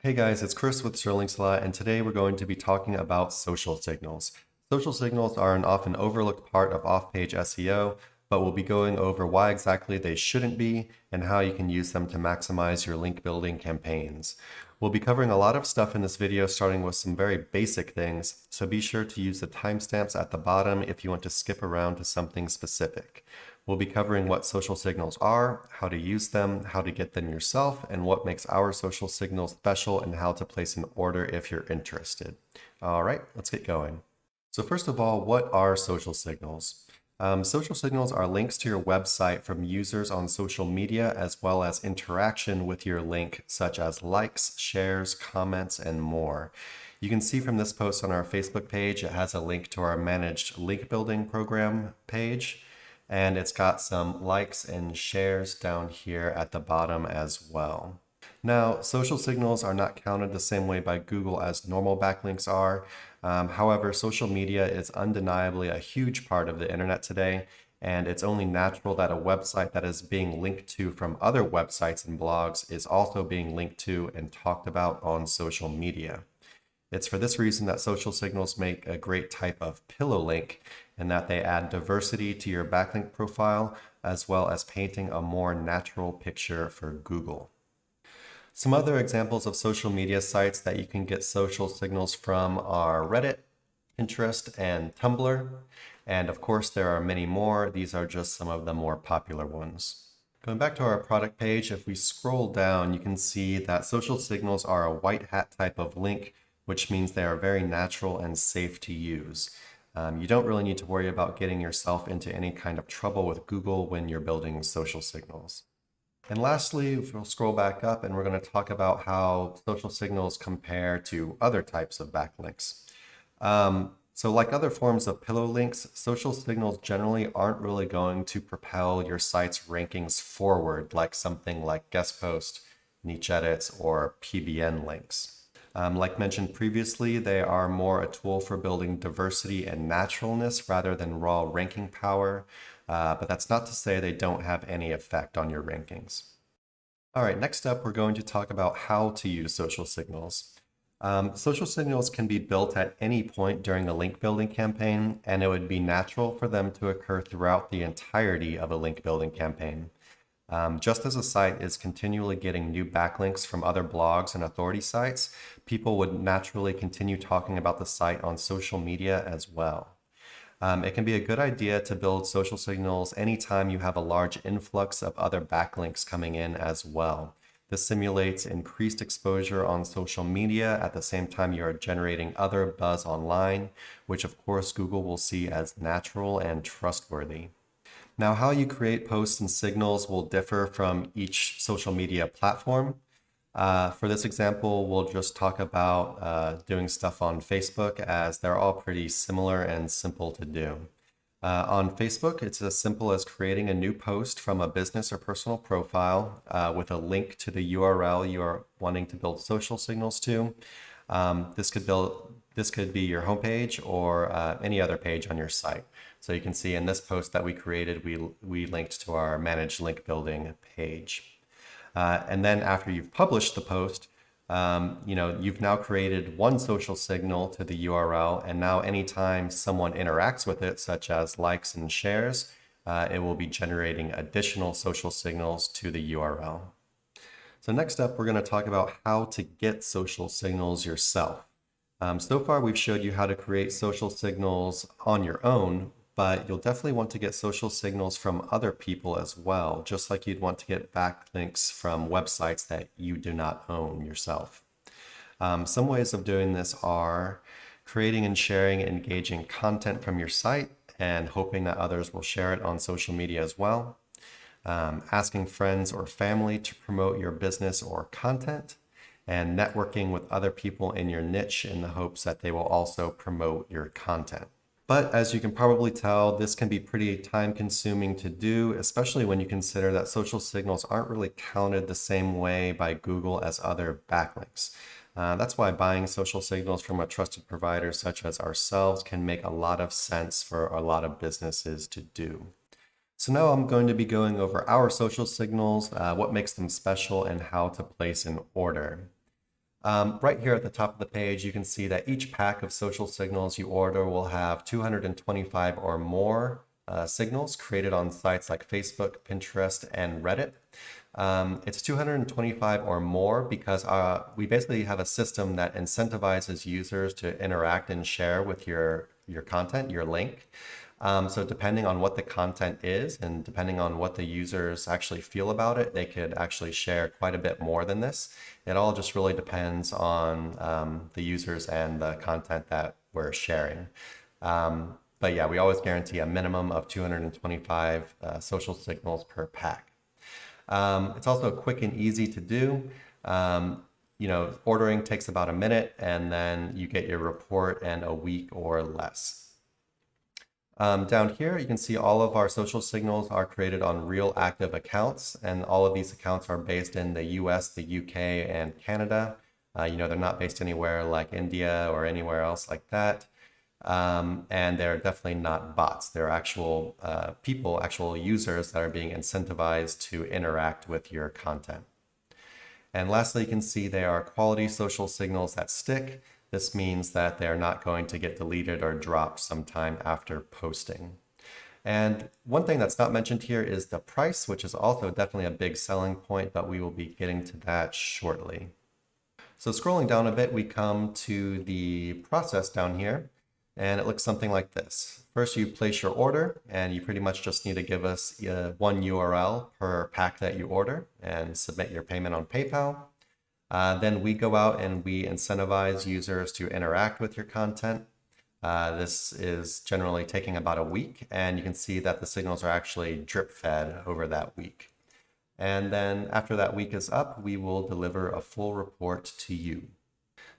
Hey guys, it's Chris with Sterlingslot, and today we're going to be talking about social signals. Social signals are an often overlooked part of off-page SEO, but we'll be going over why exactly they shouldn't be and how you can use them to maximize your link building campaigns. We'll be covering a lot of stuff in this video, starting with some very basic things, so be sure to use the timestamps at the bottom if you want to skip around to something specific. We'll be covering what social signals are, how to use them, how to get them yourself, and what makes our social signals special and how to place an order if you're interested. All right, let's get going. So first of all, what are social signals? Social signals are links to your website from users on social media as well as interaction with your link, such as likes, shares, comments, and more. You can see from this post on our Facebook page, it has a link to our managed link building program page. And it's got some likes and shares down here at the bottom as well. Now, social signals are not counted the same way by Google as normal backlinks are. However, social media is undeniably a huge part of the internet today, and it's only natural that a website that is being linked to from other websites and blogs is also being linked to and talked about on social media. It's for this reason that social signals make a great type of pillow link in that they add diversity to your backlink profile as well as painting a more natural picture for Google. Some other examples of social media sites that you can get social signals from are Reddit, Pinterest, and Tumblr. And of course, there are many more. These are just some of the more popular ones. Going back to our product page, if we scroll down, you can see that social signals are a white hat type of link, which means they are very natural and safe to use. You don't really need to worry about getting yourself into any kind of trouble with Google when you're building social signals. And lastly, we'll scroll back up and we're going to talk about how social signals compare to other types of backlinks. So like other forms of pillow links, social signals generally aren't really going to propel your site's rankings forward like something like guest post, niche edits, or PBN links. Like mentioned previously, they are more a tool for building diversity and naturalness rather than raw ranking power, but that's not to say they don't have any effect on your rankings. All right, next up, we're going to talk about how to use social signals. Social signals can be built at any point during a link building campaign, and it would be natural for them to occur throughout the entirety of a link building campaign. Just as a site is continually getting new backlinks from other blogs and authority sites, people would naturally continue talking about the site on social media as well. It can be a good idea to build social signals anytime you have a large influx of other backlinks coming in as well. This simulates increased exposure on social media at the same time you are generating other buzz online, which of course Google will see as natural and trustworthy. Now, how you create posts and signals will differ from each social media platform. For this example, we'll just talk about doing stuff on Facebook as they're all pretty similar and simple to do. On Facebook, it's as simple as creating a new post from a business or personal profile with a link to the URL you are wanting to build social signals to. This could be your homepage or any other page on your site. So you can see in this post that we created, we linked to our managed link building page. And then after you've published the post, you've now created one social signal to the URL, and now anytime someone interacts with it, such as likes and shares, it will be generating additional social signals to the URL. So next up, we're going to talk about how to get social signals yourself. So far, we've showed you how to create social signals on your own, but you'll definitely want to get social signals from other people as well, just like you'd want to get backlinks from websites that you do not own yourself. Some ways of doing this are creating and sharing engaging content from your site and hoping that others will share it on social media as well. Asking friends or family to promote your business or content, and networking with other people in your niche in the hopes that they will also promote your content. But as you can probably tell, this can be pretty time consuming to do, especially when you consider that social signals aren't really counted the same way by Google as other backlinks. That's why buying social signals from a trusted provider such as ourselves can make a lot of sense for a lot of businesses to do. So now I'm going to be going over our social signals, what makes them special, and how to place an order. Right here at the top of the page, you can see that each pack of social signals you order will have 225 or more signals created on sites like Facebook, Pinterest, and Reddit. It's 225 or more because we basically have a system that incentivizes users to interact and share with your content, your link. So depending on what the content is and depending on what the users actually feel about it, they could actually share quite a bit more than this. It all just really depends on the users and the content that we're sharing. But yeah, we always guarantee a minimum of 225 social signals per pack. It's also quick and easy to do. Ordering takes about a minute and then you get your report in a week or less. Down here, you can see all of our social signals are created on real active accounts, and all of these accounts are based in the US, the UK, and Canada. They're not based anywhere like India or anywhere else like that. And they're definitely not bots. They're actual people, actual users that are being incentivized to interact with your content. And lastly, you can see they are quality social signals that stick. This means that they're not going to get deleted or dropped sometime after posting. And one thing that's not mentioned here is the price, which is also definitely a big selling point, but we will be getting to that shortly. So scrolling down a bit, we come to the process down here, and it looks something like this. First, you place your order, and you pretty much just need to give us one URL per pack that you order and submit your payment on PayPal. Then we go out and we incentivize users to interact with your content. This is generally taking about a week, and you can see that the signals are actually drip fed over that week. And then after that week is up, we will deliver a full report to you.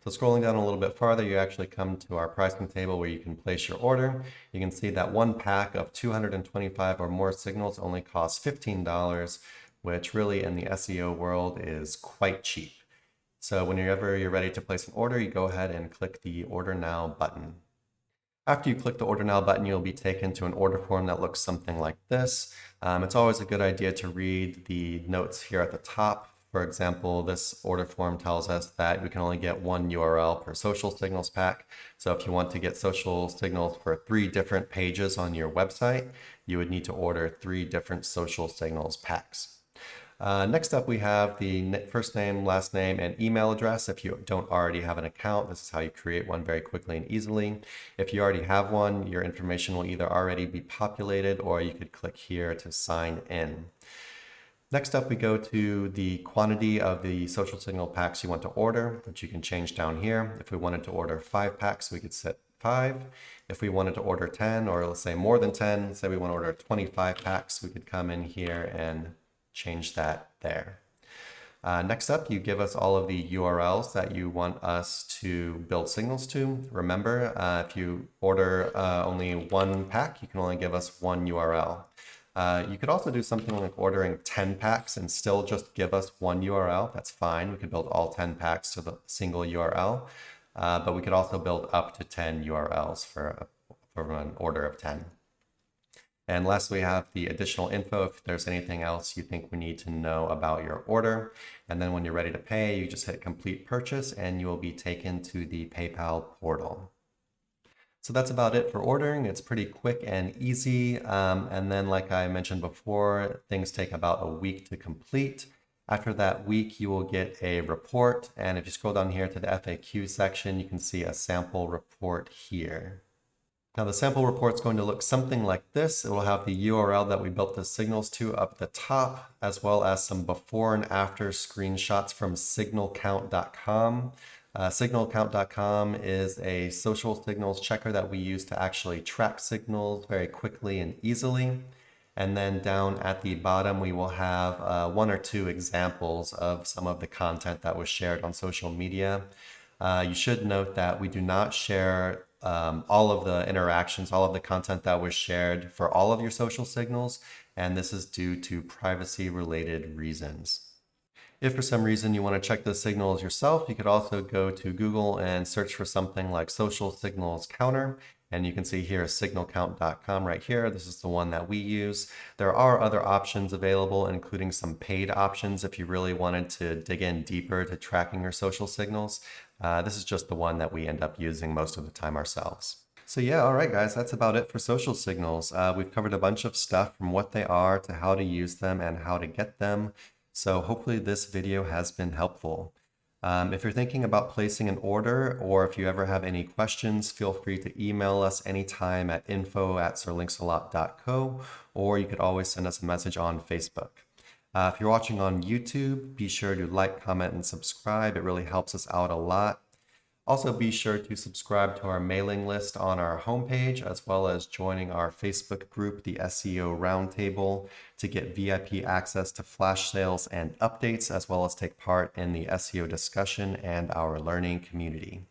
So scrolling down a little bit farther, you actually come to our pricing table where you can place your order. You can see that one pack of 225 or more signals only costs $15, which really in the SEO world is quite cheap. So whenever you're ready to place an order, you go ahead and click the Order Now button. After you click the Order Now button, you'll be taken to an order form that looks something like this. It's always a good idea to read the notes here at the top. For example, this order form tells us that we can only get one URL per social signals pack. So if you want to get social signals for 3 different pages on your website, you would need to order 3 different social signals packs. Next up, we have the first name, last name, and email address. If you don't already have an account, this is how you create one very quickly and easily. If you already have one, your information will either already be populated or you could click here to sign in. Next up, we go to the quantity of the social signal packs you want to order, which you can change down here. If we wanted to order 5 packs, we could set 5. If we wanted to order 10, or let's say more than 10, say we want to order 25 packs, we could come in here and change that there. Next up, you give us all of the URLs that you want us to build signals to. Remember, if you order only 1 pack, you can only give us 1 URL. You could also do something like ordering 10 packs and still just give us 1 URL. That's fine. We could build all 10 packs to the single URL, but we could also build up to 10 URLs for an order of 10. And lastly, we have the additional info if there's anything else you think we need to know about your order. And then when you're ready to pay, you just hit complete purchase and you will be taken to the PayPal portal. So that's about it for ordering. It's pretty quick and easy. And then like I mentioned before, things take about a week to complete. After that week, you will get a report. And if you scroll down here to the FAQ section, you can see a sample report here. Now the sample report is going to look something like this. It will have the URL that we built the signals to up at the top, as well as some before and after screenshots from signalcount.com. Signalcount.com is a social signals checker that we use to actually track signals very quickly and easily. And then down at the bottom, we will have 1 or 2 examples of some of the content that was shared on social media. You should note that we do not share all of the interactions, all of the content that was shared for all of your social signals, and this is due to privacy-related reasons. If for some reason you want to check the signals yourself, you could also go to Google and search for something like social signals counter, And you can see here signalcount.com right here. This is the one that we use. There are other options available, including some paid options if you really wanted to dig in deeper to tracking your social signals. This is just the one that we end up using most of the time ourselves. So yeah, all right, guys, that's about it for social signals. We've covered a bunch of stuff from what they are to how to use them and how to get them. So hopefully this video has been helpful. If you're thinking about placing an order, or if you ever have any questions, feel free to email us anytime at info@sirlinksalot.co, or you could always send us a message on Facebook. If you're watching on YouTube, be sure to like, comment, and subscribe. It really helps us out a lot. Also, be sure to subscribe to our mailing list on our homepage, as well as joining our Facebook group, the SEO Roundtable, to get VIP access to flash sales and updates, as well as take part in the SEO discussion and our learning community.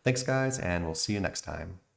Thanks, guys, and we'll see you next time.